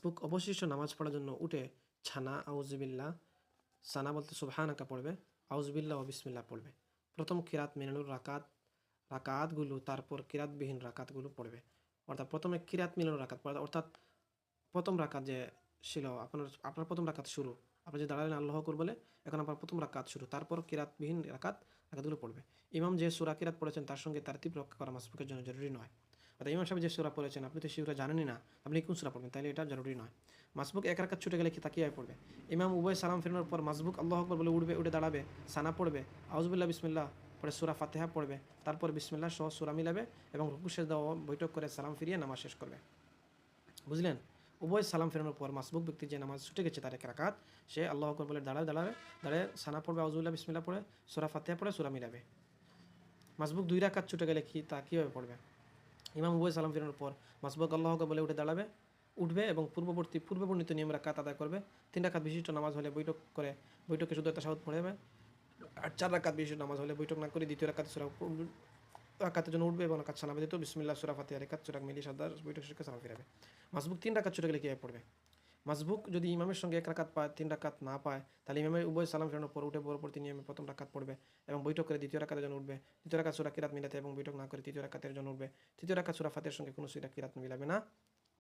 মাসবুক অবশিষ্ট নামাজ পড়ার জন্য উঠে ছানা আউজবিল্লাহ, সানা বলতে সুবহানাকা পড়বে, আউজবিল্লাহ ও বিসমিল্লাহ পড়বে। প্রথম কিরাত মিলানোর রাকাতগুলো, তারপর কিরাতবিহীন রাকাতগুলো পড়বে। অর্থাৎ প্রথমে কিরাত মিলানোর রাকাত পড়বে, অর্থাৎ প্রথম রাকাত যে ছিল আপনার প্রথম রাকাত শুরু, আপনি যে দাঁড়ালেন আল্লাহু আকবার বলে, এখন আপনার প্রথম রাকাত শুরু, তারপর কিরাতবিহীন রাকাতগুলো পড়বে। ইমাম যে সূরা কিরাত পড়েছেন তার সঙ্গে তারতিব রক্ষা করা মাসবুকের জন্য জরুরি নয়। অর্থাৎ ইমাম সাহেব যে সূরা পড়েছেন আপনি তো সূরা জানেনই না, আপনি কোন সূরা পড়বেন, তাইলে এটা জরুরি নয়। মাসবুক এক রাকাত ছুটে গেলে কি তা কীভাবে পড়বে? ইমাম উভয় সালাম ফেরানোর পর মাসবুক আল্লাহু আকবার বলে উঠে দাঁড়াবে, সানা পড়বে, আউযুবিল্লাহ বিসমিল্লাহ পরে সূরা ফাতিহা পড়বে, তারপর বিসমিল্লাহ সহ সূরা মিলাবে এবং রুকু সেজদা ও বৈঠক করে সালাম ফিরিয়ে নামাজ শেষ করবে। বুঝলেন? উভয় সালাম ফেরানোর পর মাসবুক ব্যক্তি যে নামাজ ছুটে গেছে তার এক রাকাত, সে আল্লাহু আকবার বলে দাঁড়ায় সানা পড়বে, আউযুবিল্লাহ বিসমিল্লাহ পড়ে সূরা ফাতিহা পড়ে সূরা মিলাবে। মাসবুক দুই রাকাত ছুটে গেলে তা কীভাবে পড়বে? ইমাম উভয় সালাম ফেরানোর পর মাসবুক আল্লাহু আকবার বলে উঠবে এবং পূর্ববর্ণিত নিয়ম রাকাত আদায় করবে। 3 রাকাত বিশিষ্ট নামাজ হলে বৈঠকে শুধু তাশাহুদ পড়বে। আর 4 রাকাত বিশিষ্ট নামাজ হলে বৈঠক না করে দ্বিতীয় রাকাতের জন্য উঠবে এবং রাকাত সানা ব্যতীত বিসমিল্লাহ সূরা ফাতিহা রাকাত সূরা মিলিয়ে সাদা বৈঠক শেষে সালাম ফিরাবে। মাসবুক 3 রাকাত ছুটে গেলে কীভাবে পড়বে? মাসবুক যদি ইমামের সঙ্গে 1 রাকাত পায়, 3 রাকাত না পায়, তাহলে ইমামের উভয় সালাম ফেরানোর পর উঠে পরবর্তী নিয়মে প্রথম রাকাত পড়বে এবং বৈঠক করে দ্বিতীয় রাকাতের জন্য উঠবে। দ্বিতীয় রাকাত সূরা কিরাত মিলাতে এবং বৈঠক না করে তৃতীয় রাকাতের জন্য উঠবে। তৃতীয় রাকাত সূরা ফাতিহার সঙ্গে কোনো সূরা কিরাত মিলাবে না।